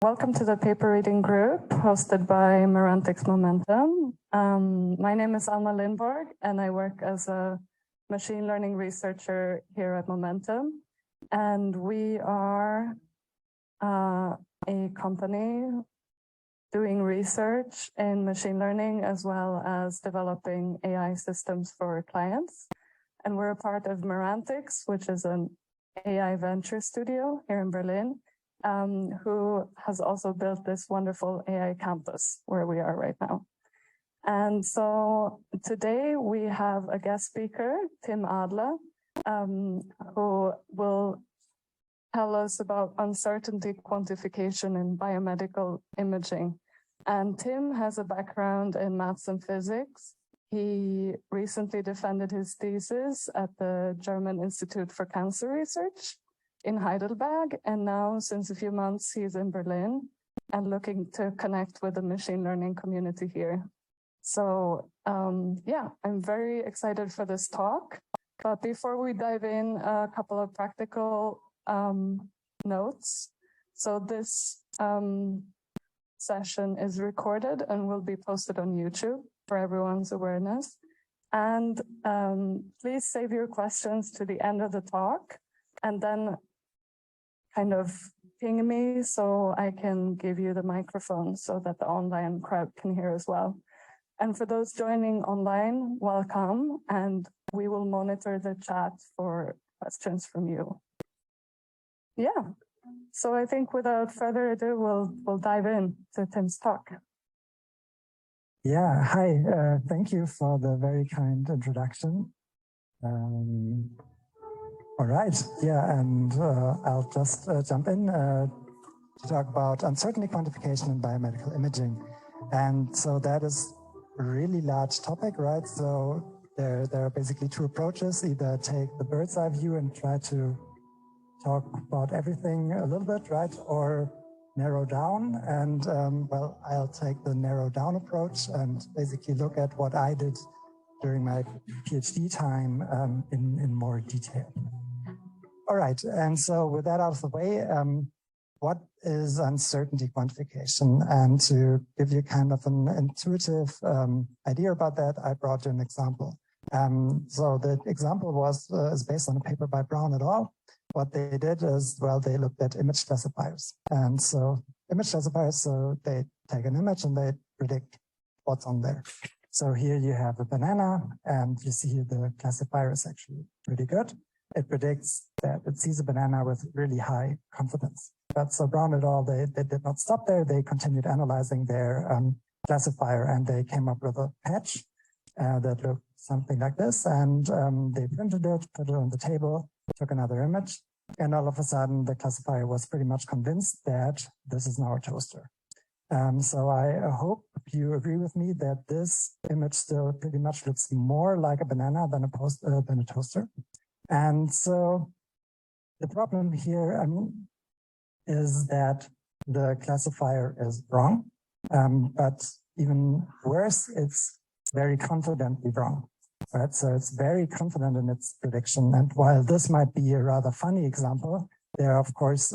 Welcome to the paper reading group hosted by Merantix Momentum. My name is Alma Lindborg and I work as a machine learning researcher here at Momentum. And we are a company doing research in machine learning as well as developing AI systems for clients. And we're a part of Merantix, which is an AI venture studio here in Berlin. Who has also built this wonderful AI campus where we are right now. And so today we have a guest speaker, Tim Adler, who will tell us about uncertainty quantification in biomedical imaging. And Tim has a background in maths and physics. He recently defended his thesis at the German Institute for Cancer Research in Heidelberg, and now since a few months he's in Berlin and looking to connect with the machine learning community here. So yeah, I'm very excited for this talk. But before we dive in, a couple of practical notes. So this session is recorded and will be posted on YouTube for everyone's awareness. And please save your questions to the end of the talk and then kind of ping me so I can give you the microphone so that the online crowd can hear as well. And for those joining online, welcome, and we will monitor the chat for questions from you. Yeah, so I think without further ado, we'll dive in to Tim's talk. Yeah, hi, thank you for the very kind introduction. All right, yeah, and I'll just jump in to talk about uncertainty quantification in biomedical imaging. And so that is a really large topic, right? So there are basically two approaches: either take the bird's eye view and try to talk about everything a little bit, right? Or narrow down. And well, I'll take the narrow down approach and basically look at what I did during my PhD time in more detail. All right, and so with that out of the way, what is uncertainty quantification? And to give you kind of an intuitive idea about that, I brought you an example. So the example is based on a paper by Brown et al. What they did is, well, they looked at image classifiers. And so image classifiers, so they take an image and they predict what's on there. So here you have a banana, and you see the classifier is actually pretty good. It predicts that it sees a banana with really high confidence. But so Brown et al., they did not stop there. They continued analyzing their classifier, and they came up with a patch that looked something like this. And they printed it, put it on the table, took another image, and all of a sudden the classifier was pretty much convinced that this is now a toaster. So I hope you agree with me that this image still pretty much looks more like a banana than a toaster. And so the problem here, is that the classifier is wrong, but even worse, it's very confidently wrong, right? So it's very confident in its prediction. And while this might be a rather funny example, there are, of course,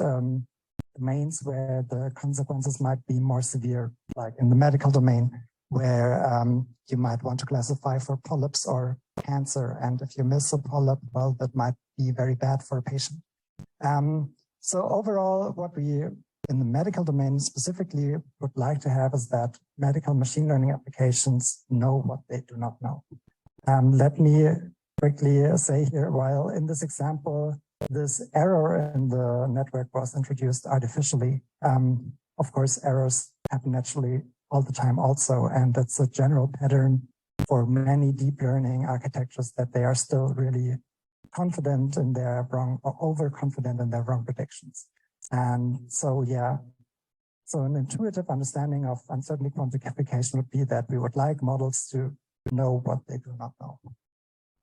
domains where the consequences might be more severe, like in the medical domain, where you might want to classify for polyps or cancer. And if you miss a polyp, well, that might be very bad for a patient. So overall, what we in the medical domain specifically would like to have is that medical machine learning applications know what they do not know. Let me quickly say here, while in this example, this error in the network was introduced artificially, of course, errors happen naturally all the time also, and that's a general pattern for many deep learning architectures, that they are still really confident in their wrong or overconfident in their wrong predictions. And so, yeah, so an intuitive understanding of uncertainty quantification would be that we would like models to know what they do not know.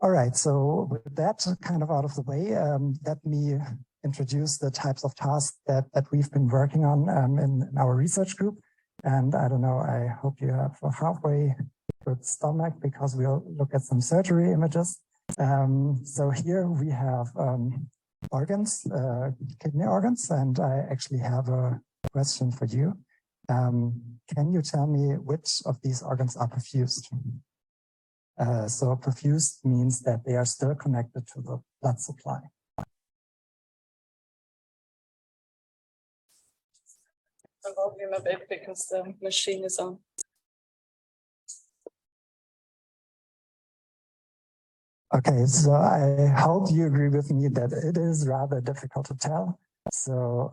All right, so with that kind of out of the way, let me introduce the types of tasks that we've been working on in our research group. And I don't know, I hope you have a halfway good stomach, because we'll look at some surgery images. So here we have organs, kidney organs, and I actually have a question for you. Can you tell me which of these organs are perfused? So perfused means that they are still connected to the blood supply. I volume a bit because the machine is on. Okay, so I hope you agree with me that it is rather difficult to tell. So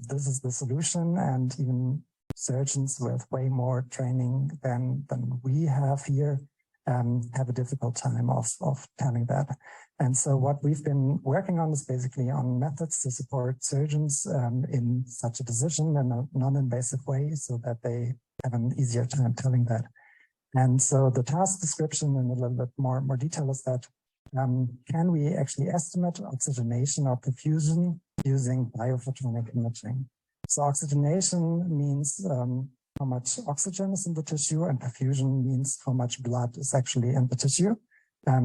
this is the solution, and even surgeons with way more training than we have here have a difficult time of telling that. And so what we've been working on is basically on methods to support surgeons in such a decision in a non-invasive way so that they have an easier time telling that. And so the task description in a little bit more detail is that can we actually estimate oxygenation or perfusion using biophotonic imaging? So oxygenation means how much oxygen is in the tissue, and perfusion means how much blood is actually in the tissue.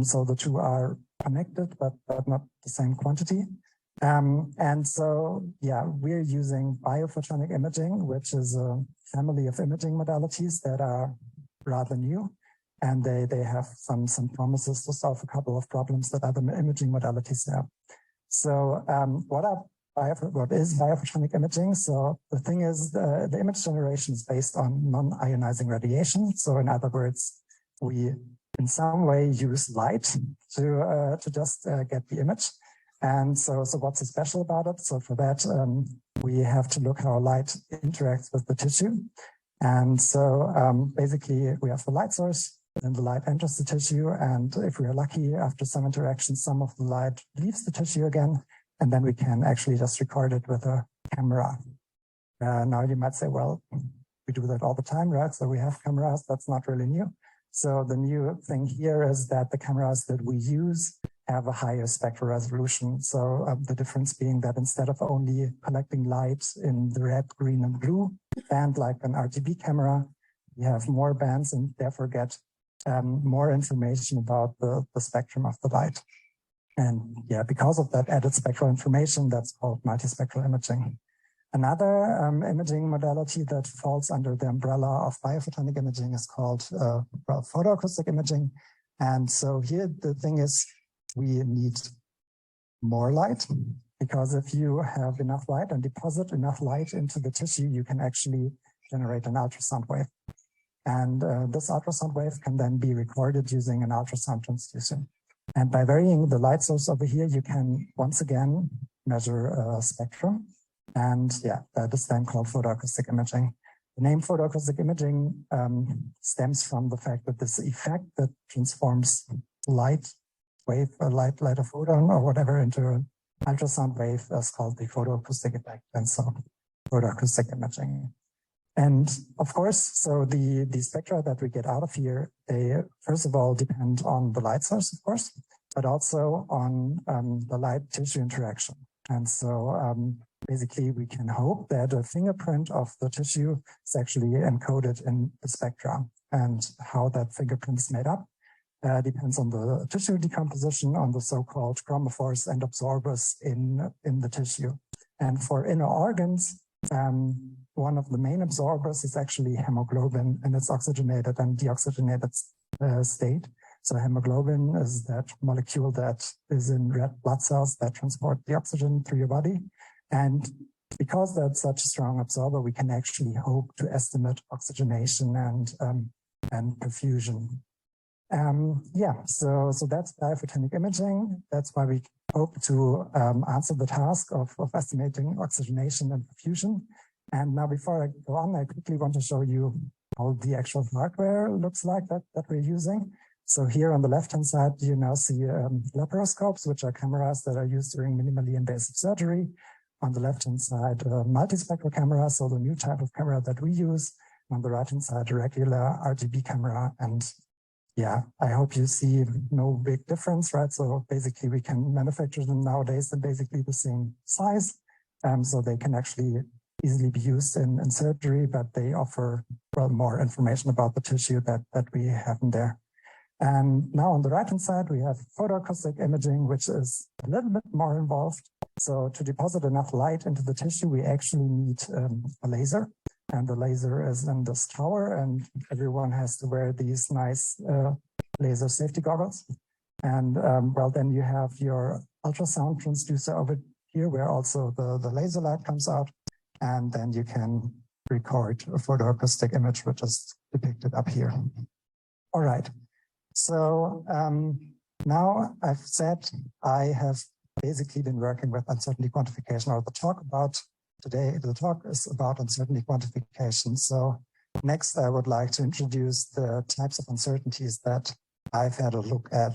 So the two are connected, but not the same quantity. And so, yeah, we're using biophotonic imaging, which is a family of imaging modalities that are rather new. And they have some promises to solve a couple of problems that other imaging modalities have. So what is biophotonic imaging? So the thing is, the image generation is based on non-ionizing radiation. So in other words, we in some way use light to just get the image. And so what's so special about it? So for that, we have to look how light interacts with the tissue. And so basically we have the light source, and the light enters the tissue. And if we are lucky, after some interaction, some of the light leaves the tissue again. And then we can actually just record it with a camera. Now you might say, well, we do that all the time, right? So we have cameras, that's not really new. So the new thing here is that the cameras that we use have a higher spectral resolution. So the difference being that instead of only collecting light in the red, green, and blue band like an RGB camera, we have more bands and therefore get more information about the spectrum of the light. And yeah, because of that added spectral information, that's called multispectral imaging. Another imaging modality that falls under the umbrella of biophotonic imaging is called photoacoustic imaging. And so here the thing is, we need more light, because if you have enough light and deposit enough light into the tissue, you can actually generate an ultrasound wave. And this ultrasound wave can then be recorded using an ultrasound transducer. And by varying the light source over here, you can once again measure a spectrum. And yeah, that is then called photoacoustic imaging. The name photoacoustic imaging stems from the fact that this effect that transforms light wave, a light or photon or whatever into an ultrasound wave is called the photoacoustic effect. And so photoacoustic imaging. And of course, so the spectra that we get out of here, they first of all depend on the light source, of course, but also on the light tissue interaction. And so basically we can hope that a fingerprint of the tissue is actually encoded in the spectra, and how that fingerprint is made up depends on the tissue decomposition, on the so-called chromophores and absorbers in the tissue. And for inner organs, one of the main absorbers is actually hemoglobin in its oxygenated and deoxygenated state. So hemoglobin is that molecule that is in red blood cells that transport the oxygen through your body. And because that's such a strong absorber, we can actually hope to estimate oxygenation and perfusion. So that's biophotonic imaging. That's why we hope to answer the task of estimating oxygenation and perfusion. And now before I go on, I quickly want to show you how the actual hardware looks like that we're using. So here on the left-hand side, you now see laparoscopes, which are cameras that are used during minimally invasive surgery. On the left-hand side, multispectral camera, so the new type of camera that we use. On the right-hand side, a regular RGB camera. And yeah, I hope you see no big difference, right? So basically we can manufacture them nowadays in basically the same size. So they can actually easily be used in surgery, but they offer well more information about the tissue that we have in there. And now on the right-hand side, we have photoacoustic imaging, which is a little bit more involved. So to deposit enough light into the tissue, we actually need a laser. And the laser is in this tower, and everyone has to wear these nice laser safety goggles. And well, then you have your ultrasound transducer over here, where also the laser light comes out. And then you can record a photoacoustic image, which is depicted up here. All right. So now I've said I have basically been working with uncertainty quantification, or the talk is about uncertainty quantification. So next I would like to introduce the types of uncertainties that I've had a look at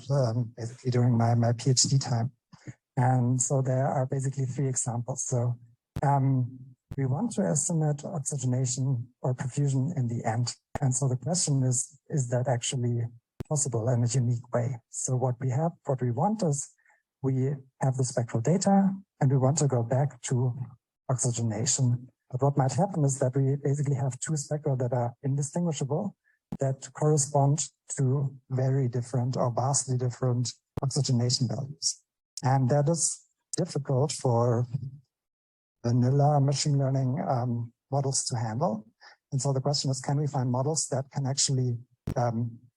basically during my PhD time. And so there are basically 3 examples. So we want to estimate oxygenation or perfusion in the end. And so the question is that actually possible in a unique way? So what we want is we have the spectral data and we want to go back to oxygenation. But what might happen is that we basically have 2 spectra that are indistinguishable that correspond to very different or vastly different oxygenation values. And that is difficult for vanilla machine learning models to handle. And so the question is, can we find models that can actually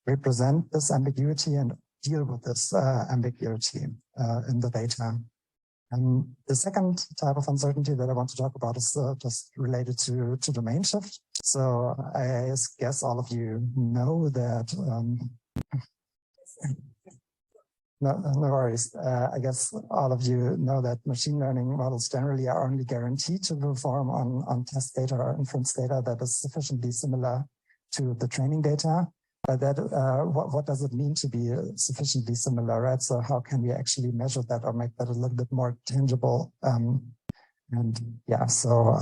represent this ambiguity and deal with this ambiguity in the data? And the second type of uncertainty that I want to talk about is just related to domain shift. So I guess all of you know that, no worries. I guess all of you know that machine learning models generally are only guaranteed to perform on test data or inference data that is sufficiently similar to the training data. But that, what does it mean to be sufficiently similar, right? So how can we actually measure that or make that a little bit more tangible? And yeah, so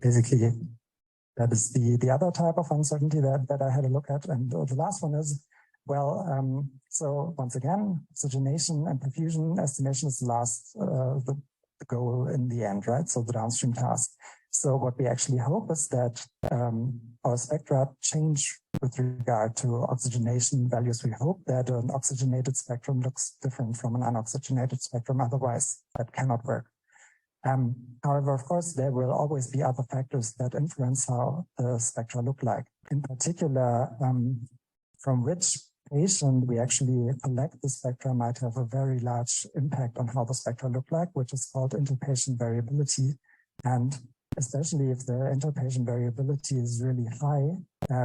basically that is the other type of uncertainty that I had a look at. And the last one is, well, so once again, oxygenation and perfusion estimation is the goal in the end, right? So the downstream task. So what we actually hope is that our spectra change with regard to oxygenation values. We hope that an oxygenated spectrum looks different from an unoxygenated spectrum. Otherwise, that cannot work. However, of course, there will always be other factors that influence how the spectra look like. In particular, from which patient we actually collect the spectra might have a very large impact on how the spectra look like, which is called interpatient variability. And especially if the interpatient variability is really high,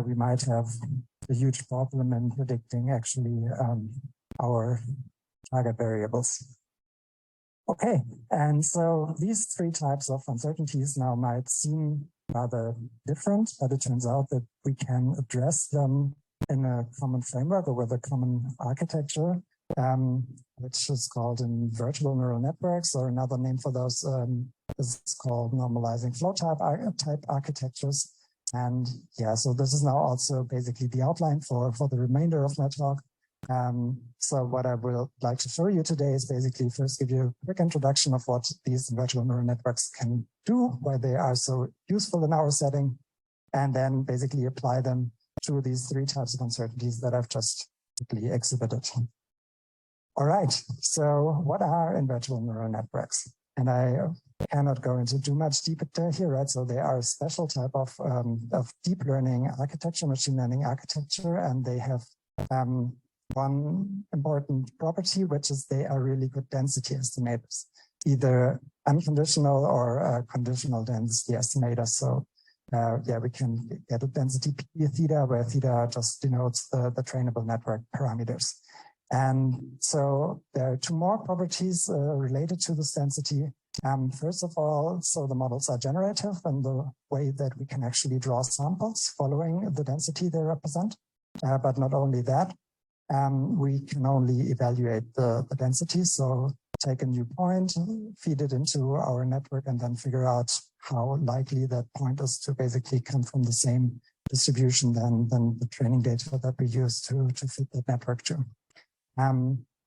we might have a huge problem in predicting actually our target variables. Okay, and so these 3 types of uncertainties now might seem rather different, but it turns out that we can address them in a common framework or with a common architecture, which is called invertible neural networks, or another name for those is called normalizing flow type architectures. And yeah, so this is now also basically the outline for the remainder of my talk. So what I would like to show you today is basically first give you a quick introduction of what these invertible neural networks can do, why they are so useful in our setting, and then basically apply them to these 3 types of uncertainties that I've just quickly exhibited. All right, so what are invertible neural networks? And I cannot go into too much deeper here, right? So they are a special type of deep learning architecture, machine learning architecture, and they have one important property, which is they are really good density estimators, either unconditional or conditional density estimators. So yeah, we can get a density P theta, where theta just denotes the trainable network parameters. And so there are 2 more properties related to this density. First of all, so the models are generative in the way that we can actually draw samples following the density they represent. But not only that, we can only evaluate the density. So take a new point, feed it into our network, and then figure out how likely that point is to basically come from the same distribution than the training data that we use to fit that network to.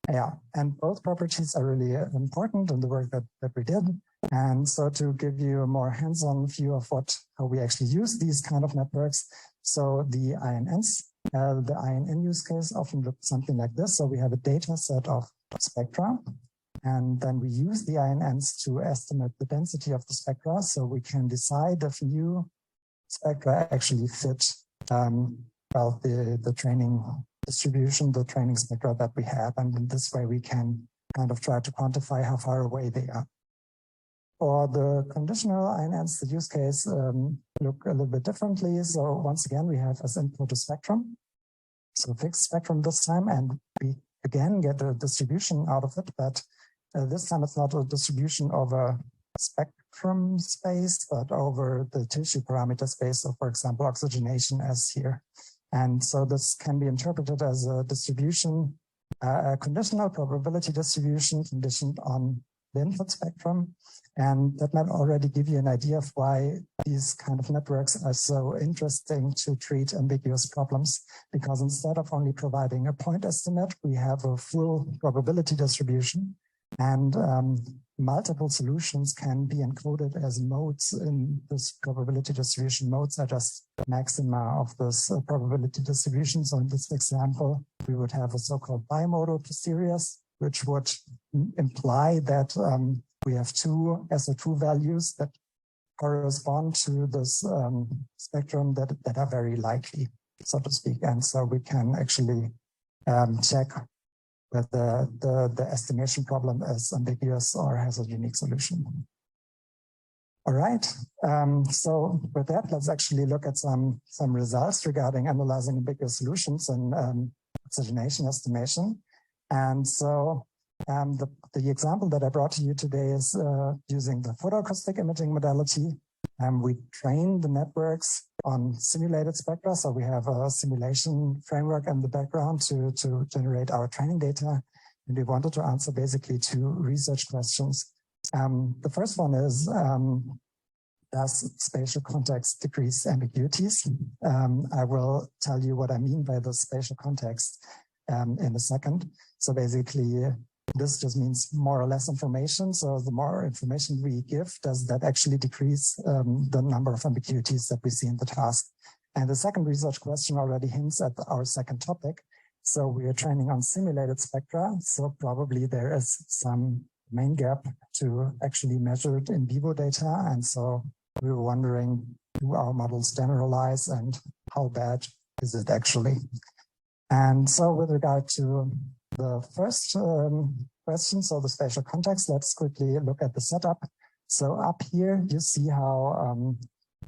Yeah, and both properties are really important in the work that we did. And so to give you a more hands-on view of how we actually use these kind of networks, so the INNs The INN use case often looks something like this. So we have a data set of spectra, and then we use the INNs to estimate the density of the spectra, so we can decide if new spectra actually fit well, the training distribution, the training spectra that we have, and in this way we can kind of try to quantify how far away they are. For the conditional INNs, the use case look a little bit differently. So once again, we have as input a spectrum, so a fixed spectrum this time, and we again get a distribution out of it, but this time it's not a distribution over spectrum space, but over the tissue parameter space. So for example, oxygenation as here. And so this can be interpreted as a distribution, a conditional probability distribution conditioned on the input spectrum. And that might already give you an idea of why these kind of networks are so interesting to treat ambiguous problems, because instead of only providing a point estimate, we have a full probability distribution, and multiple solutions can be encoded as modes in this probability distribution. Modes are just maxima of this probability distribution. So in this example, we would have a so-called bimodal posteriors, which would imply that we have two SO2 values that correspond to this spectrum that are very likely, so to speak. And so we can actually check whether the estimation problem is ambiguous or has a unique solution. All right, so with that, let's actually look at some results regarding analyzing ambiguous solutions and oxygenation estimation. And so the example that I brought to you today is using the photoacoustic imaging modality. We train the networks on simulated spectra. So we have a simulation framework in the background to generate our training data. And we wanted to answer basically two research questions. The first one is, does spatial context decrease ambiguities? I will tell you what I mean by the spatial context in a second. So basically, this just means more or less information. So the more information we give, does that actually decrease the number of ambiguities that we see in the task? And the second research question already hints at our second topic. So we are training on simulated spectra. So probably there is some domain gap to actually measure it in vivo data. And so we were wondering, do our models generalize and how bad is it actually? And so with regard to the first question, so the spatial context, let's quickly look at the setup. So up here, you see how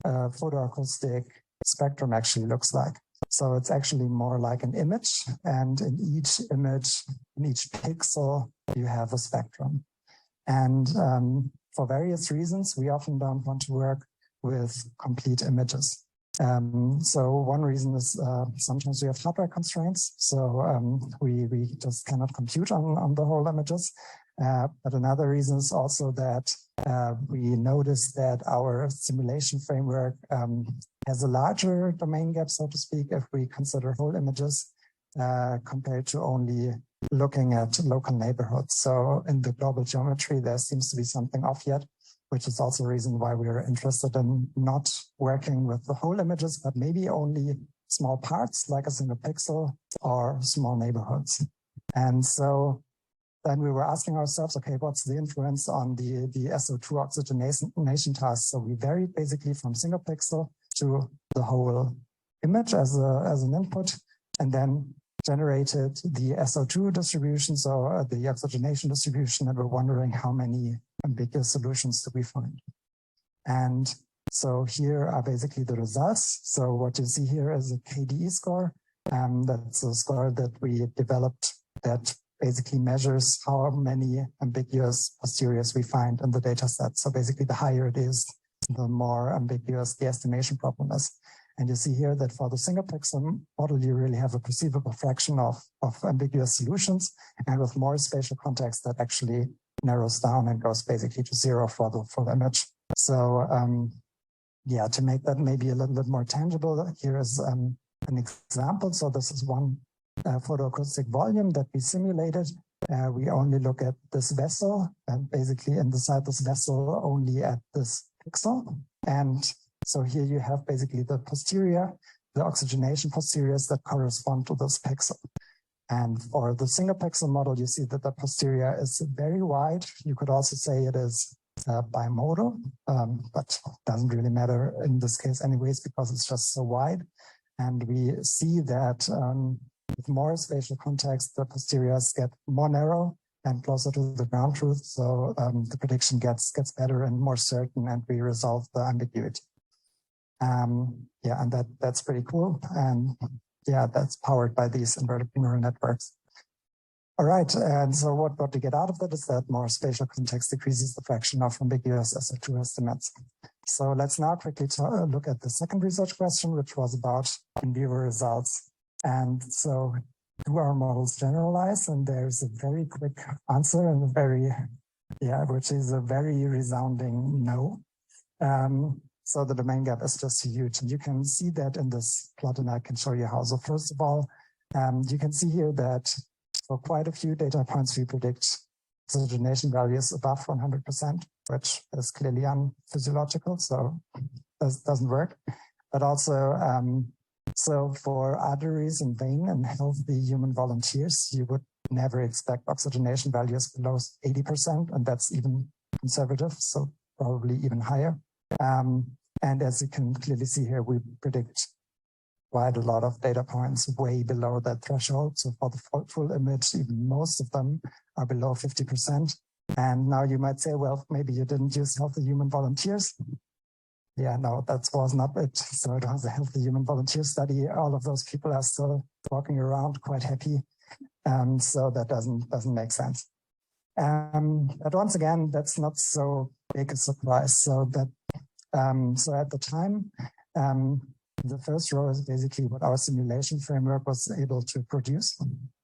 a photoacoustic spectrum actually looks like. So it's actually more like an image, and in each image, in each pixel, you have a spectrum. And for various reasons, we often don't want to work with complete images. So one reason is sometimes we have hardware constraints, so we just cannot compute on the whole images. But another reason is also that we noticed that our simulation framework has a larger domain gap, so to speak, if we consider whole images compared to only looking at local neighborhoods. So in the global geometry, there seems to be something off yet, which is also a reason why we are interested in not working with the whole images, but maybe only small parts like a single pixel or small neighborhoods. And so then we were asking ourselves, okay, what's the influence on the SO2 oxygenation task? So we varied basically from single pixel to the whole image as an input, and then generated the SO2 distribution, so the oxygenation distribution, and we're wondering how many ambiguous solutions do we find. And so here are basically the results. So what you see here is a KDE score. That's a score that we developed that basically measures how many ambiguous posteriors we find in the data set. So basically the higher it is, the more ambiguous the estimation problem is. And you see here that for the single pixel model, you really have a perceivable fraction of ambiguous solutions, and with more spatial context that actually narrows down and goes basically to zero for the image. So yeah, to make that maybe a little bit more tangible, here is an example. So this is one photoacoustic volume that we simulated. We only look at this vessel, and basically inside this vessel only at this pixel. And so here you have basically the posterior. the oxygenation posteriors that correspond to this pixel. And for the single pixel model, you see that the posterior is very wide. You could also say it is bimodal, but doesn't really matter in this case anyways, because it's just so wide. And we see that with more spatial context, the posteriors get more narrow and closer to the ground truth. So the prediction gets better and more certain, and we resolve the ambiguity. Yeah, and that's pretty cool. And yeah, that's powered by these invertible neural networks. All right, and so what to get out of that is that more spatial context decreases the fraction of ambiguous SR2 estimates. So let's now quickly look at the second research question, which was about in vivo results. And so do our models generalize? And there's a very quick answer and which is a very resounding no. So the domain gap is just huge. And you can see that in this plot, and I can show you how. So first of all, you can see here that for quite a few data points, we predict oxygenation values above 100%, which is clearly unphysiological, so doesn't work. But also, so for arteries and vein and healthy human volunteers, you would never expect oxygenation values below 80%, and that's even conservative, so probably even higher. And as you can clearly see here, we predict quite a lot of data points way below that threshold. So for the full image, even most of them are below 50%. And now you might say, well, maybe you didn't use healthy human volunteers. Yeah, no, that was not it. So it was a healthy human volunteer study. All of those people are still walking around quite happy. So that doesn't make sense. But once again, that's not so big a surprise. So that so at the time, the first row is basically what our simulation framework was able to produce.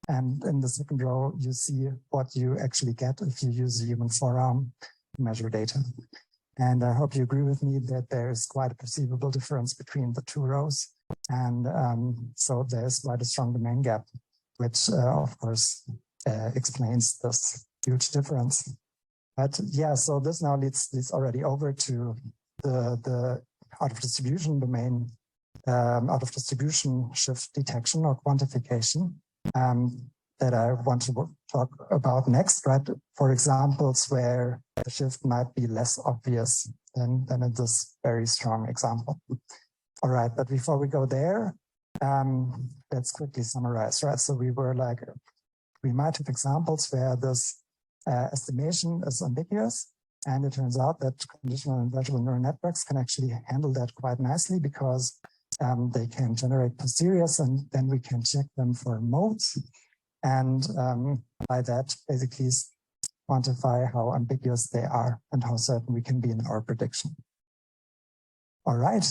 And in the second row, you see what you actually get if you use a human forearm to measure data. And I hope you agree with me that there is quite a perceivable difference between the two rows. And so there's quite a strong domain gap, which of course explains this huge difference. But yeah, so this now leads already over to the out of distribution domain, out of distribution shift detection or quantification that I want to talk about next, right? For examples where the shift might be less obvious than in this very strong example. All right, but before we go there, let's quickly summarize, right? So we might have examples where this estimation is ambiguous. And it turns out that conditional and invertible neural networks can actually handle that quite nicely because they can generate posteriors and then we can check them for modes. And by that, basically quantify how ambiguous they are and how certain we can be in our prediction. All right,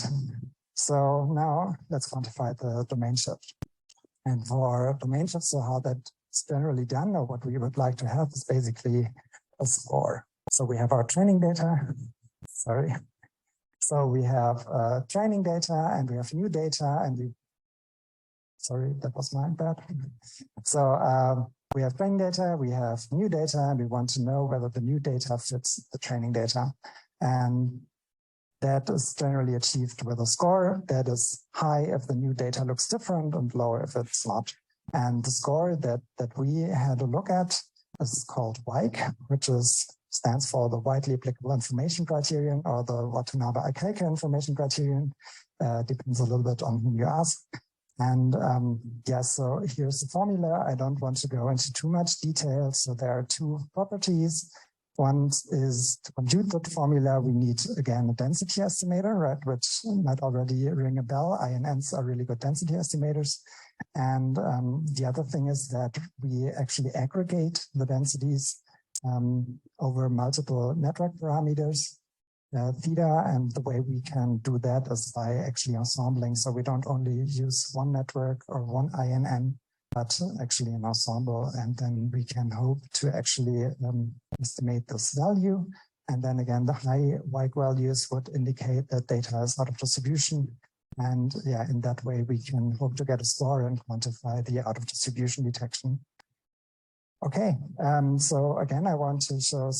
so now let's quantify the domain shift. And for domain shift, so how that's generally done or what we would like to have is basically a score. So we have our training data, So we have training data and we have new data and that was my bad. So we have training data, we have new data, and we want to know whether the new data fits the training data. And that is generally achieved with a score that is high if the new data looks different and low if it's not. And the score that we had a look at is called WIKE, which stands for the widely applicable information criterion or the Watanabe-Ikeika information criterion. Depends a little bit on whom you ask. And yeah, so here's the formula. I don't want to go into too much detail. So there are two properties. One is to compute that formula, we need, again, a density estimator, right, which might already ring a bell. INNs are really good density estimators. And the other thing is that we actually aggregate the densities over multiple network parameters, theta, and the way we can do that is by actually ensembling. So we don't only use one network or one INN, but actually an ensemble, and then we can hope to actually estimate this value. And then again, the high WIKE values would indicate that data is out of distribution. And yeah, in that way, we can hope to get a score and quantify the out of distribution detection. Okay, so again, I want to show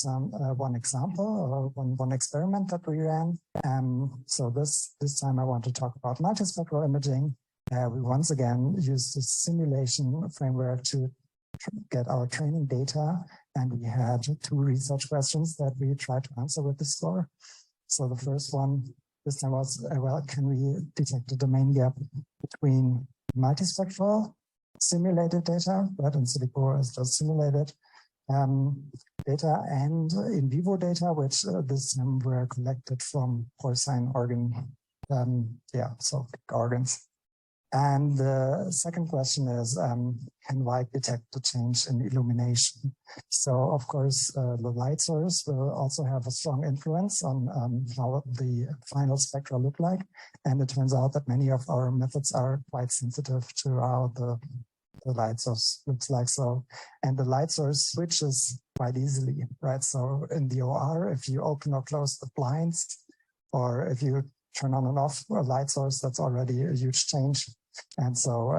one example or one experiment that we ran. So this time I want to talk about multispectral imaging. we once again used the simulation framework to get our training data, and we had 2 research questions that we tried to answer with the score. So the first one this time was, well, can we detect a domain gap between multispectral simulated data, right, in silico is just simulated data, and in vivo data, which this time were collected from porcine organ, so organs. And the second question is, can Weig detect the change in illumination? So, of course, the light source will also have a strong influence on how the final spectra look like. And it turns out that many of our methods are quite sensitive to how the light source looks like. So, and the light source switches quite easily, right? So in the OR, if you open or close the blinds, or if you turn on and off a light source, that's already a huge change. And so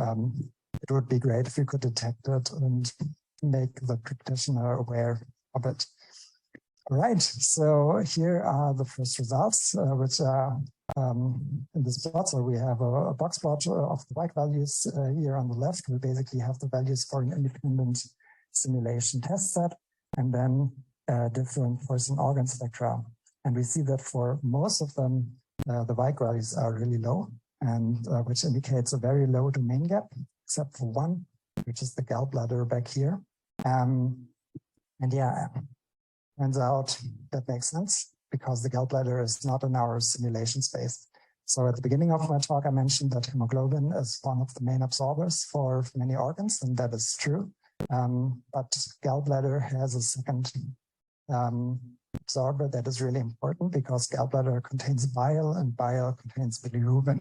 it would be great if you could detect it and make the practitioner aware of it. All right, so here are the first results, which are in this plot. So we have a box plot of the Weig values here on the left. We basically have the values for an independent simulation test set, and then different porcine organ spectra. And we see that for most of them, the Weig values are really low, and which indicates a very low domain gap, except for one, which is the gallbladder back here. And yeah, turns out that makes sense because the gallbladder is not in our simulation space. So at the beginning of my talk, I mentioned that hemoglobin is one of the main absorbers for many organs, and that is true. But gallbladder has a second absorber that is really important because gallbladder contains bile and bile contains bilirubin.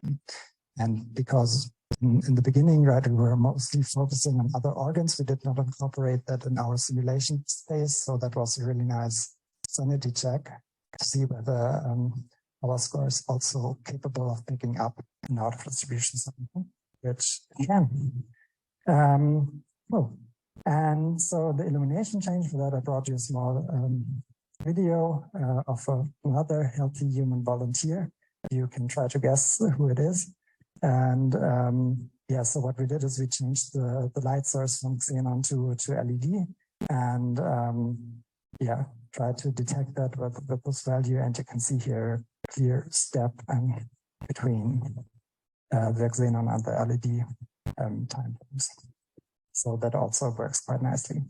And because in the beginning, right, we were mostly focusing on other organs, we did not incorporate that in our simulation space. So that was a really nice sanity check to see whether our score is also capable of picking up an out of distribution sample, which it can. And so the illumination change, for that I brought you a small video of another healthy human volunteer. You can try to guess who it is. And yeah, so what we did is we changed the light source from xenon to LED, and yeah, try to detect that with this value. And you can see here a clear step between the xenon and the LED time frames. So that also works quite nicely.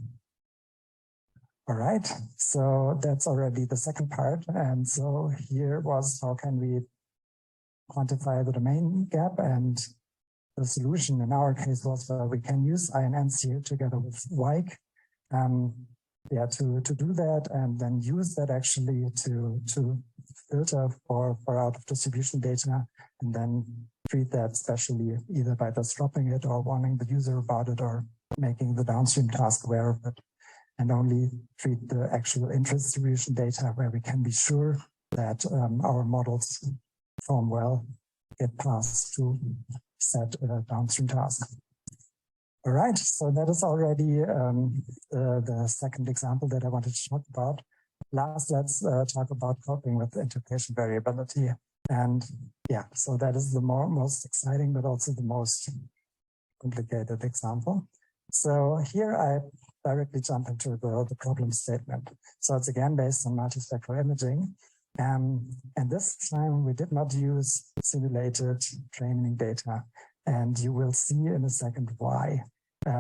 All right, so that's already the second part. And so here was how can we quantify the domain gap, and the solution in our case was we can use INNs here together with Weig to do that, and then use that actually to filter for out of distribution data, and then treat that specially either by just dropping it or warning the user about it or making the downstream task aware of it, and only treat the actual intra-distribution data where we can be sure that our models perform well, get passed to set downstream tasks. All right, so that is already the second example that I wanted to talk about. Last, let's talk about coping with interpolation variability. And yeah, so that is the most exciting, but also the most complicated example. So here I directly jump into the problem statement. So it's again based on multispectral imaging. And this time we did not use simulated training data, and you will see in a second why.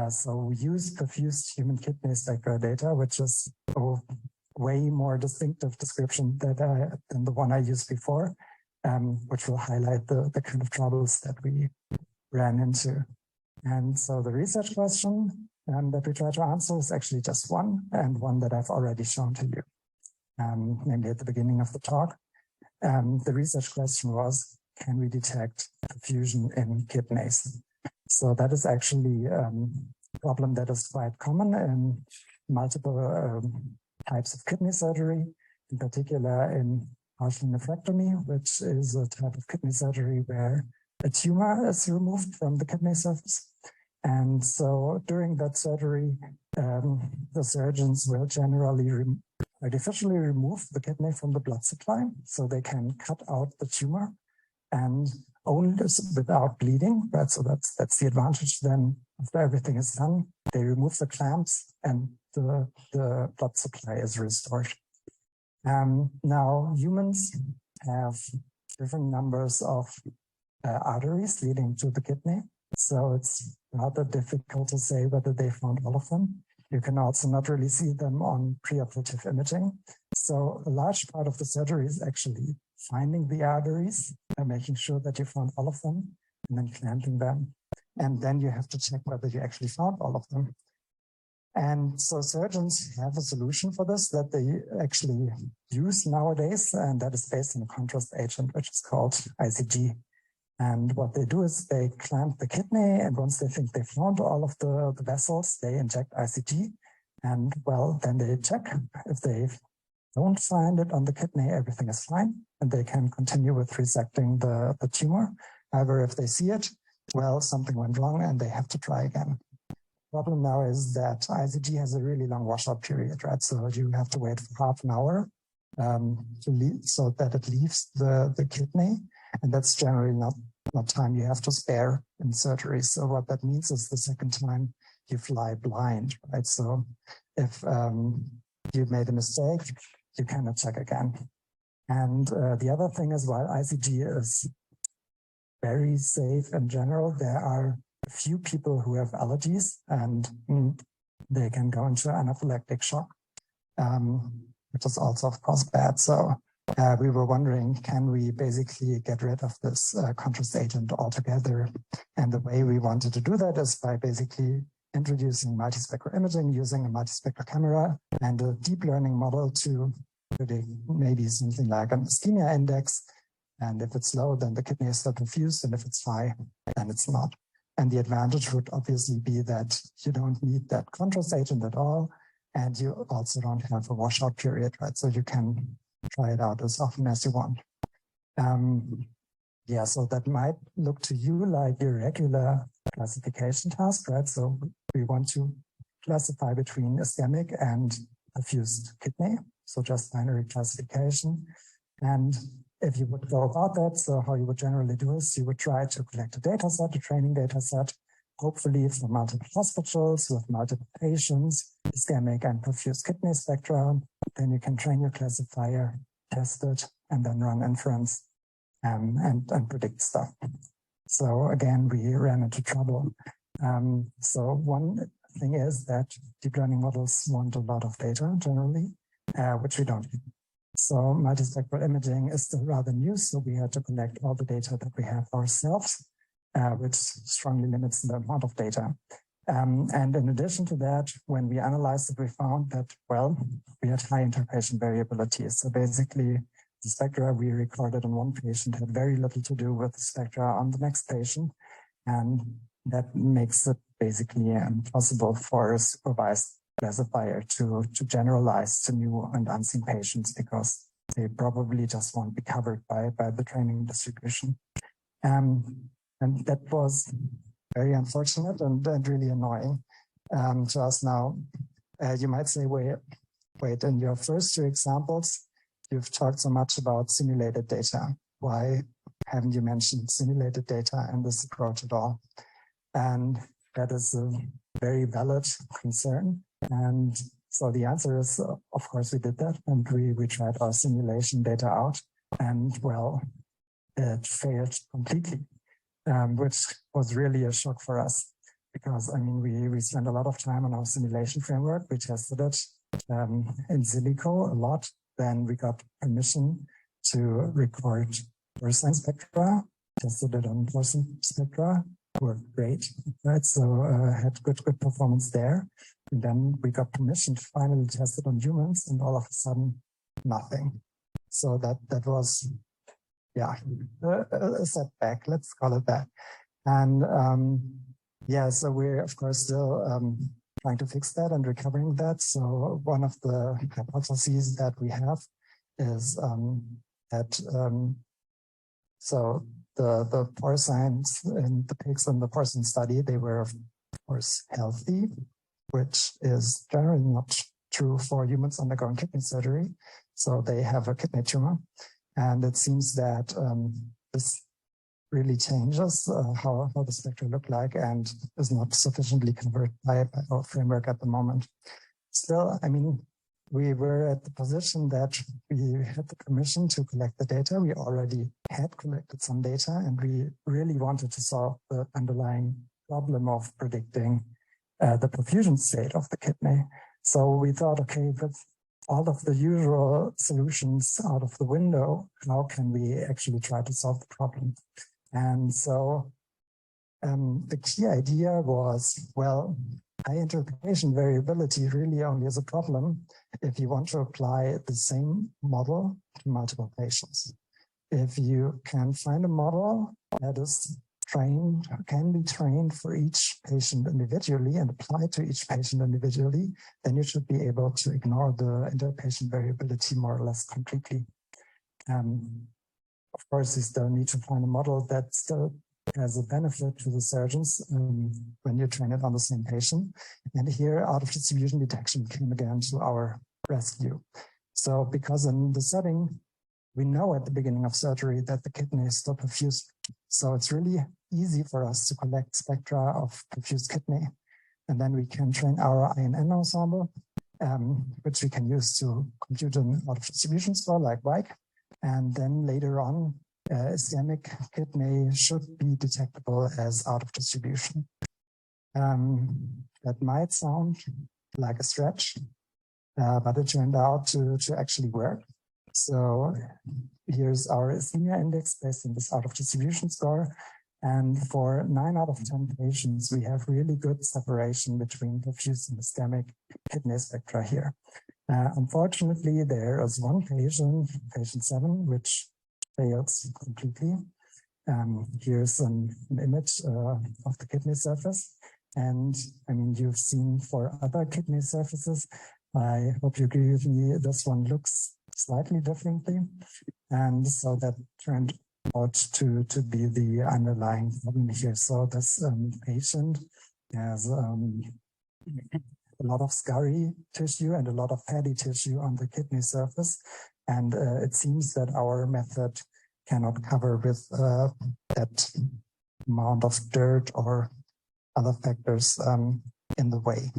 So we used perfused human kidney spectra data, which is a way more distinctive description than the one I used before, which will highlight the kind of troubles that we ran into. And so the research question that we try to answer is actually just one, and one that I've already shown to you. Namely at the beginning of the talk. The research question was, can we detect perfusion in kidneys? So that is actually a problem that is quite common in multiple types of kidney surgery, in particular in partial nephrectomy, which is a type of kidney surgery where a tumor is removed from the kidney surface. And so during that surgery, the surgeons will generally artificially remove the kidney from the blood supply so they can cut out the tumor. And only without bleeding, right? So that's the advantage. Then after everything is done, they remove the clamps and the blood supply is restored. Now humans have different numbers of arteries leading to the kidney. So it's rather difficult to say whether they found all of them. You can also not really see them on preoperative imaging. So a large part of the surgery is actually finding the arteries and making sure that you found all of them and then clamping them. And then you have to check whether you actually found all of them. And so surgeons have a solution for this that they actually use nowadays, and that is based on a contrast agent, which is called ICG. And what they do is they clamp the kidney, and once they think they found all of the vessels, they inject ICG. And well, then they check. If they don't find it on the kidney, everything is fine, and they can continue with resecting the tumor. However, if they see it, well, something went wrong and they have to try again. Problem now is that ICG has a really long washout period, right? So you have to wait for half an hour so that it leaves the kidney. And that's generally not time you have to spare in surgery. So what that means is the second time you fly blind, right? So if you made a mistake, you cannot check again. And the other thing is, while ICG is very safe in general, there are a few people who have allergies and they can go into anaphylactic shock, which is also, of course, bad. So we were wondering, can we basically get rid of this contrast agent altogether? And the way we wanted to do that is by basically introducing multispectral imaging using a multispectral camera and a deep learning model to predict maybe something like an ischemia index. And if it's low, then the kidney is still perfused, and if it's high, then it's not. And the advantage would obviously be that you don't need that contrast agent at all, and you also don't have a washout period, right? So you can try it out as often as you want. Yeah, so that might look to you like your regular classification task, right? So we want to classify between ischemic and perfused kidney, so just binary classification. And if you would go about that, so how you would generally do is you would try to collect a data set, a training data set, hopefully from multiple hospitals with multiple patients, ischemic and perfused kidney spectra. Then you can train your classifier, test it, and then run inference and predict stuff. So again, we ran into trouble. So one thing is that deep learning models want a lot of data generally, which we don't need. So multispectral imaging is still rather new, so we had to collect all the data that we have ourselves, which strongly limits the amount of data. And in addition to that, when we analyzed it, we found that, well, we had high interpatient variability. So basically, the spectra we recorded on one patient had very little to do with the spectra on the next patient. And that makes it basically impossible for a supervised classifier to generalize to new and unseen patients because they probably just won't be covered by the training distribution. And that was very unfortunate and really annoying to us now. You might say, wait, in your first two examples, you've talked so much about simulated data. Why haven't you mentioned simulated data in this approach at all? And that is a very valid concern. And so the answer is, of course, we did that. And we tried our simulation data out. And, well, it failed completely, which was really a shock for us. Because, I mean, we spent a lot of time on our simulation framework. We tested it in silico a lot. Then we got permission to record porcine spectra, tested it on porcine spectra, worked great, right? So had good performance there. And then we got permission to finally test it on humans, and all of a sudden, nothing. So that was, yeah, a setback, let's call it that. And yeah, so we're of course still trying to fix that and recovering that. So one of the hypotheses that we have is that so the porcines and the pigs in the porcine study, they were of course healthy, which is generally not true for humans undergoing kidney surgery. So they have a kidney tumor, and it seems that this really changes how the spectra look like and is not sufficiently converted by our framework at the moment. Still, I mean, we were at the position that we had the permission to collect the data. We already had collected some data, and we really wanted to solve the underlying problem of predicting the perfusion state of the kidney. So we thought, okay, with all of the usual solutions out of the window, how can we actually try to solve the problem? And so the key idea was, well, high interpretation variability really only is a problem if you want to apply the same model to multiple patients. If you can find a model that is trained, can be trained for each patient individually and applied to each patient individually, then you should be able to ignore the interpatient variability more or less completely. Of course, you still need to find a model that still has a benefit to the surgeons when you train it on the same patient. And here, out of distribution detection came again to our rescue. So because in the setting, we know at the beginning of surgery that the kidney is still perfused. So it's really easy for us to collect spectra of perfused kidney. And then we can train our INN ensemble, which we can use to compute an out of distribution score like WIKE. And then later on, ischemic kidney should be detectable as out of distribution. That might sound like a stretch, but it turned out to actually work. So here's our ischemia index based on this out of distribution score. And for 9 out of 10 patients, we have really good separation between perfused and ischemic kidney spectra here. Unfortunately, there is one patient, patient 7, which fails completely. Here's an image of the kidney surface. And I mean, you've seen for other kidney surfaces, I hope you agree with me, this one looks slightly differently. And so that turned out to be the underlying problem here. So this patient has a lot of scurry tissue and a lot of fatty tissue on the kidney surface. And it seems that our method cannot cover with that amount of dirt or other factors in the way.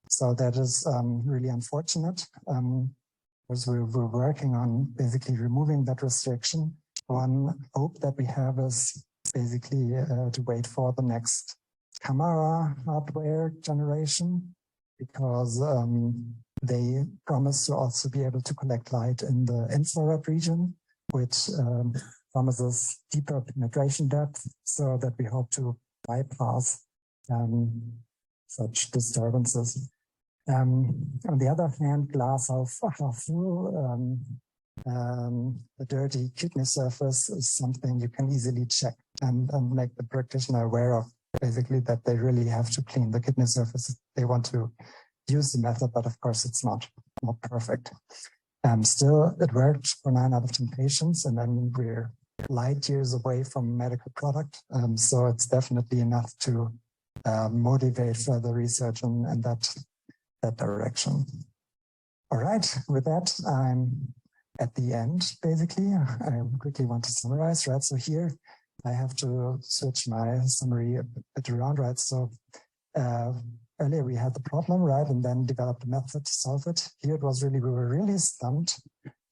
So that is really unfortunate. Because we're working on basically removing that restriction. One hope that we have is basically to wait for the next camera hardware generation, because they promise to also be able to collect light in the infrared region, which promises deeper penetration depth, so that we hope to bypass such disturbances. On the other hand, glass half full, the dirty kidney surface is something you can easily check and make the practitioner aware of, basically that they really have to clean the kidney surface if they want to use the method, but of course it's not perfect. Still, it worked for 9 out of 10 patients, and then we're light years away from medical product. So it's definitely enough to motivate further research in that direction. All right, with that, I'm at the end, basically. I quickly want to summarize, right? So here I have to switch my summary a bit around, right? So earlier we had the problem, right? And then developed a method to solve it. Here it was really, we were really stumped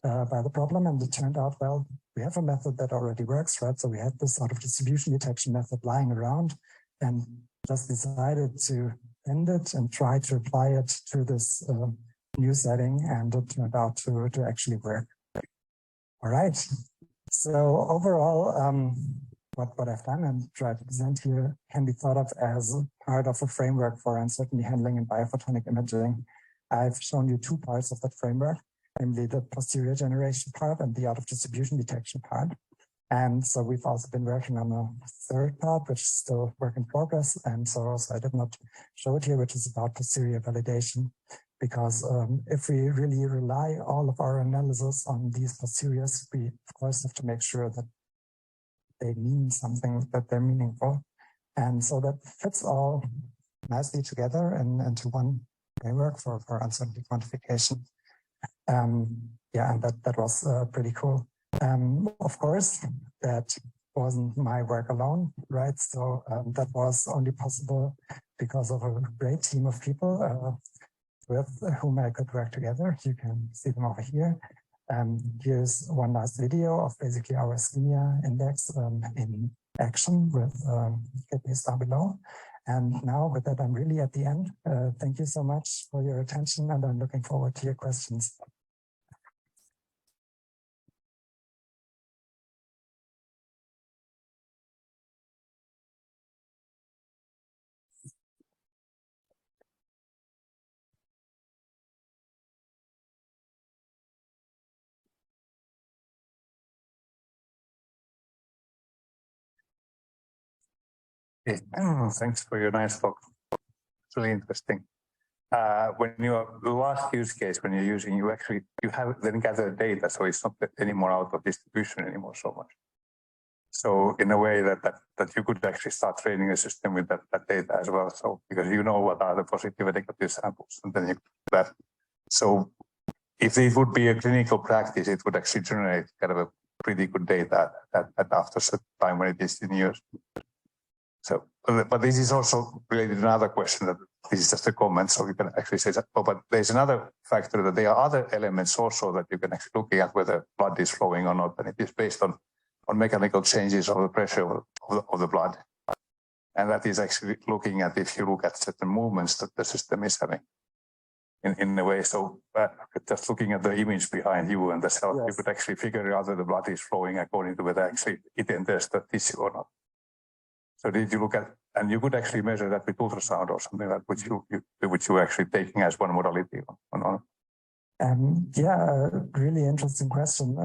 by the problem, and it turned out, well, we have a method that already works, right? So we had this out of distribution detection method lying around and just decided to end it and try to apply it to this new setting, and it turned out to actually work. All right. So overall, what I've done and tried to present here can be thought of as part of a framework for uncertainty handling in biophotonic imaging. I've shown you 2 parts of that framework, namely the posterior generation part and the out of distribution detection part. And so we've also been working on a 3rd part, which is still work in progress. And so I did not show it here, which is about posterior validation. Because if we really rely all of our analysis on these posteriors, we of course have to make sure that they mean something, that they're meaningful. And so that fits all nicely together into one framework for uncertainty quantification. Yeah, and that was pretty cool. Of course, that wasn't my work alone, right? So that was only possible because of a great team of people with whom I could work together. You can see them over here. Here's one last video of basically our Ischemia index in action with KPIs down below. And now with that, I'm really at the end. Thank you so much for your attention, and I'm looking forward to your questions. Thanks for your nice talk. It's really interesting. When the last use case, when you're using, you have then gather data, so it's not anymore out of distribution anymore so much. So in a way that you could actually start training a system with that data as well. So because you know what are the positive and negative samples, and then you that. So if it would be a clinical practice, it would actually generate kind of a pretty good data at after a time when it is in use. So, but this is also related to another question that this is just a comment, so you can actually say that. Oh, but there's another factor that there are other elements also that you can actually look at whether blood is flowing or not, and it is based on mechanical changes of the pressure of the blood. And that is actually looking at if you look at certain movements that the system is having in a way. So just looking at the image behind you and the cell, yes, you could actually figure out whether the blood is flowing according to whether actually it enters the tissue or not. So did you look at, and you could actually measure that with ultrasound or something like which you actually taking as one modality on? Yeah, really interesting question.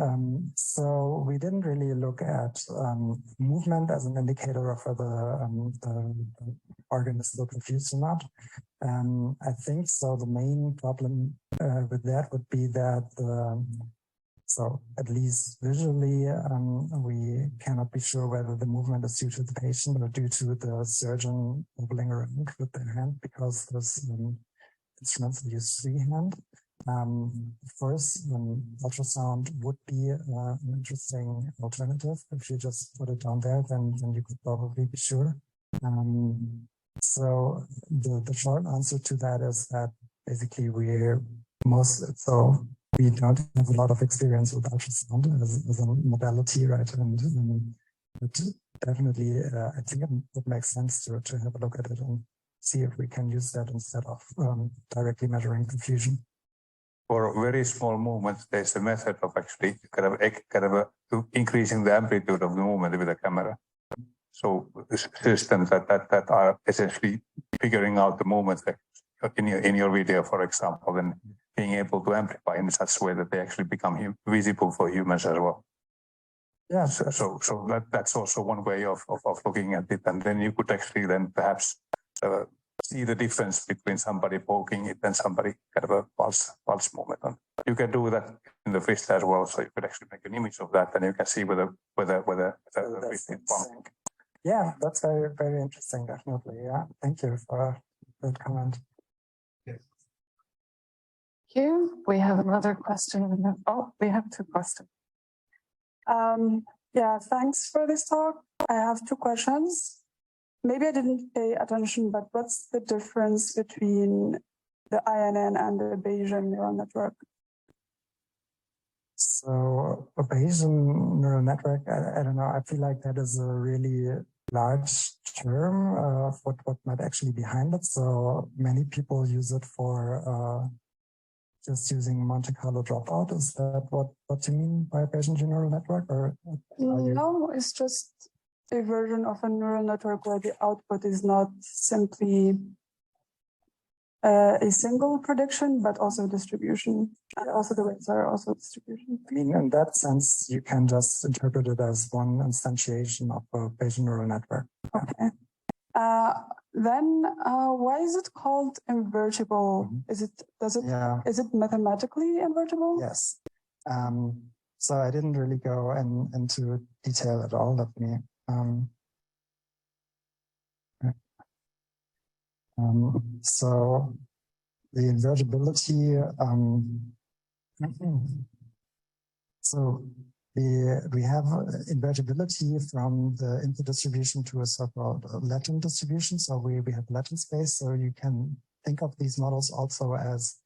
So we didn't really look at movement as an indicator of whether the organ is still perfused or not. I think so. The main problem with that would be that so at least visually, we cannot be sure whether the movement is due to the patient or due to the surgeon wobbling around with their hand, because those instruments use freehand. First, ultrasound would be an interesting alternative. If you just put it down there, then you could probably be sure. So the short answer to that is that basically we don't have a lot of experience with ultrasound as a modality, right? And but definitely, I think it would make sense to have a look at it and see if we can use that instead of directly measuring perfusion. For very small movements, there's a method of actually kind of increasing the amplitude of the movement with the camera. So systems that are essentially figuring out the movements in your video, for example, and being able to amplify in such a way that they actually become visible for humans as well. Yeah. So that's also one way of looking at it, and then you could actually then perhaps see the difference between somebody poking it and somebody kind of a pulse movement. And you can do that in the wrist as well, so you could actually make an image of that, and you can see whether the wrist is pumping. Yeah, that's very, very interesting, definitely. Yeah, thank you for that comment. Yes. Thank you. We have another question. Oh, we have two questions. Yeah, thanks for this talk. I have two questions. Maybe I didn't pay attention, but what's the difference between the INN and the Bayesian neural network? So a Bayesian neural network, I don't know, I feel like that is a really large term of what might actually be behind it. So many people use it for just using Monte Carlo dropout. Is that what you mean by a Bayesian neural network? Or no, it's just a version of a neural network where the output is not simply a single prediction, but also distribution. And also the weights are also distribution. I mean, in that sense, you can just interpret it as one instantiation of a Bayesian neural network. Okay. Then why is it called invertible? Mm-hmm. Is it mathematically invertible? Yes. So I didn't really go into detail at all. Let me so the invertibility, so we have invertibility from the input distribution to a so-called latent distribution. So we have latent space. So you can think of these models also as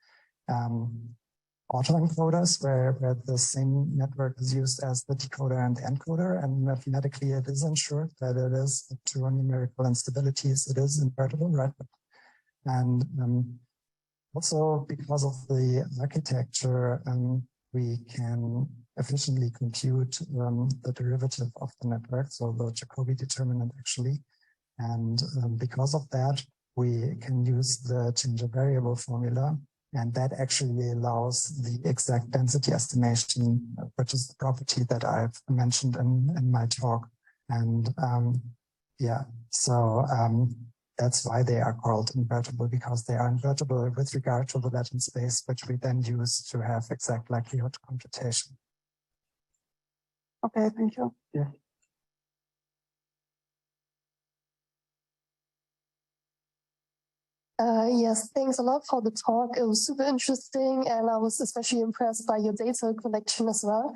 autoencoders, where the same network is used as the decoder and the encoder, and mathematically it is ensured that it is to numerical instabilities, it is invertible, right? And also because of the architecture, we can efficiently compute the derivative of the network, so the Jacobi determinant actually. And because of that, we can use the change of variable formula, and that actually allows the exact density estimation, which is the property that I've mentioned in my talk. And yeah, so that's why they are called invertible, because they are invertible with regard to the latent space, which we then use to have exact likelihood computation. Okay, thank you. Yeah. Yes, thanks a lot for the talk. It was super interesting, and I was especially impressed by your data collection as well.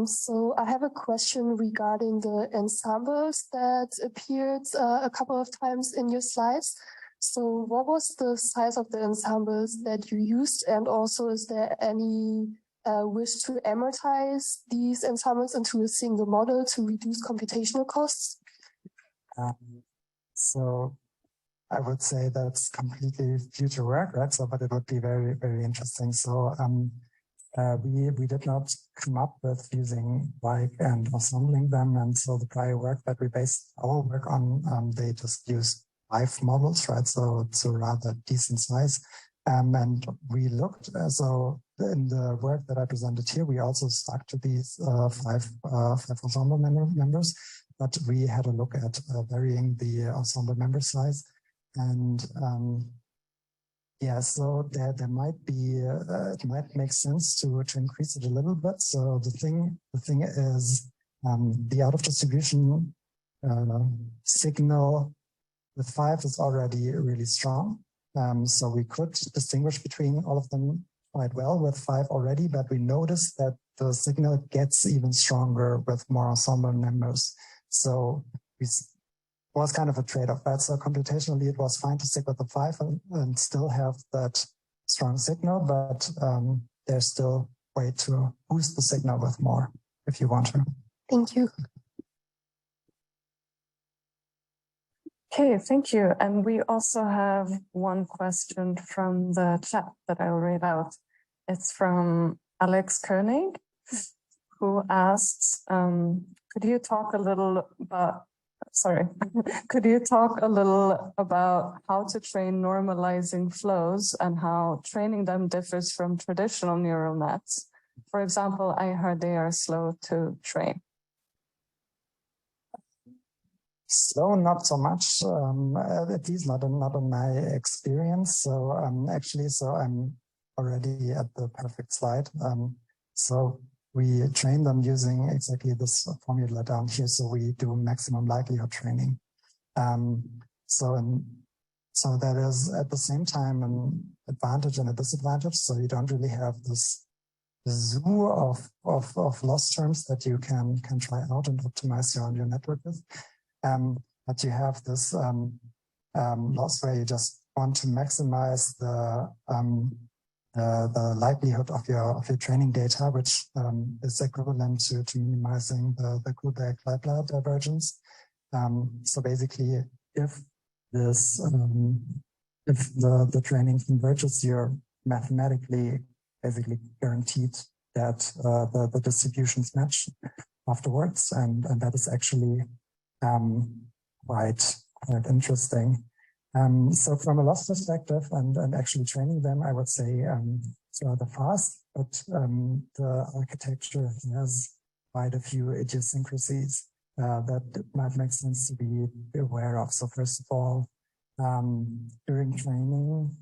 So I have a question regarding the ensembles that appeared a couple of times in your slides. So what was the size of the ensembles that you used? And also, is there any wish to amortize these ensembles into a single model to reduce computational costs? So I would say that's completely future work, right? So, but it would be very, very interesting. So we did not come up with using like and assembling them. And so the prior work that we based our work on, they just used 5 models, right? So it's a rather decent size. And we looked, so in the work that I presented here, we also stuck to these 5 ensemble members, but we had a look at varying the ensemble member size. And yeah, so there might be, it might make sense to increase it a little bit. So the thing is the out of distribution signal with 5 is already really strong. So we could distinguish between all of them quite well with 5 already, but we noticed that the signal gets even stronger with more ensemble members. So we was kind of a trade-off, right? So computationally, it was fine to stick with the 5 and still have that strong signal, but there's still a way to boost the signal with more if you want to. Thank you. Okay, thank you. And we also have one question from the chat that I'll read out. It's from Alex Koenig, who asks, could you talk a little about could you talk a little about how to train normalizing flows and how training them differs from traditional neural nets? For example, I heard they are slow to train. Slow, not so much, at least not in my experience. So actually, so I'm already at the perfect slide. So we train them using exactly this formula down here. So we do maximum likelihood training. So that is at the same time an advantage and a disadvantage. So you don't really have this zoo of loss terms that you can try out and optimize your network with. But you have this loss where you just want to maximize the likelihood of your training data, which is equivalent to minimizing the Kullback-Leibler divergence. So basically, if this if the training converges, you're mathematically basically guaranteed that the distributions match afterwards, and that is actually quite interesting. So from a loss perspective and actually training them, I would say it's rather fast, but the architecture has quite a few idiosyncrasies that it might make sense to be aware of. So first of all, during training,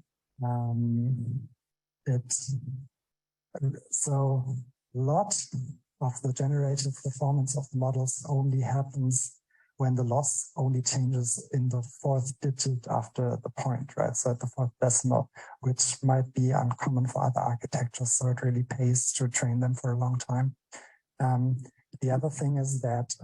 so a lot of the generative performance of the models only happens when the loss only changes in the 4th digit after the point, right? So at the 4th decimal, which might be uncommon for other architectures. So it really pays to train them for a long time. The other thing is that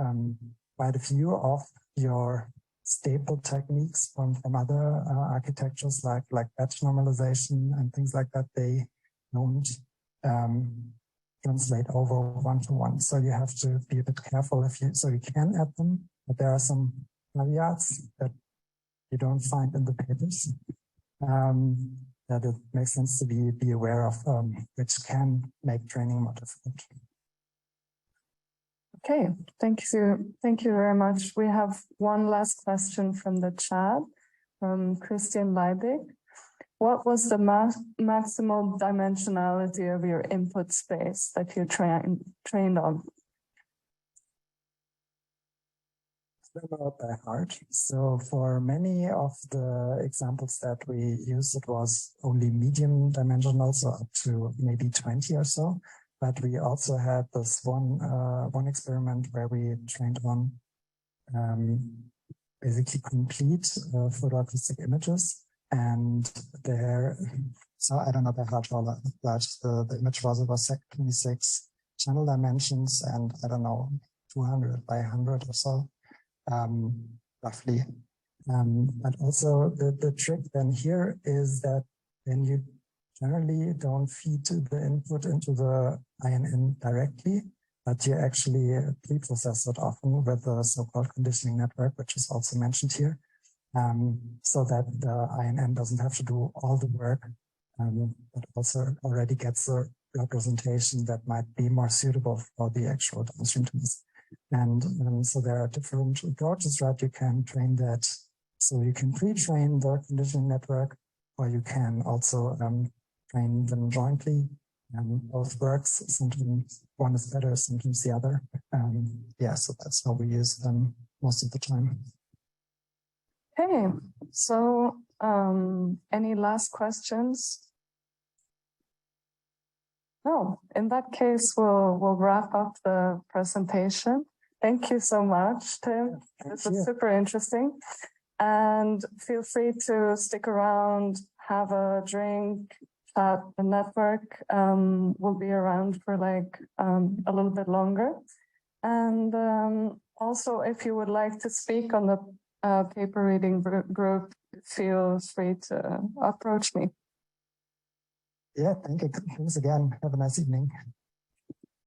quite a few of your staple techniques from other architectures like batch normalization and things like that, they don't translate over one-to-one. So you have to be a bit careful so you can add them, but there are some caveats that you don't find in the papers. That it makes sense to be aware of, which can make training more difficult. Okay, thank you very much. We have one last question from the chat from Christian Leibig. What was the maximal dimensionality of your input space that you trained on? About by heart. So for many of the examples that we used, it was only medium dimensional, so up to maybe 20 or so. But we also had this one experiment where we trained on basically complete photoacoustic images, and there. So I don't know by heart how large the image was. It was 26 channel dimensions, and I don't know 200 by 100 or so. Roughly. But also the trick then here is that then you generally don't feed the input into the INN directly, but you actually pre-process it often with the so-called conditioning network, which is also mentioned here, so that the INN doesn't have to do all the work, but also already gets a representation that might be more suitable for the actual downstream task. And so there are different approaches, right? You can train that, so you can pre-train the conditioning network, or you can also train them jointly. Both works. Sometimes one is better, sometimes the other. Yeah, so that's how we use them most of the time. Okay, so any last questions? No, in that case, we'll wrap up the presentation. Thank you so much, Tim. This was super interesting. And feel free to stick around, have a drink, chat. The network will be around for like a little bit longer. And also, if you would like to speak on the paper reading group, feel free to approach me. Yeah, thank you. Thanks again. Have a nice evening.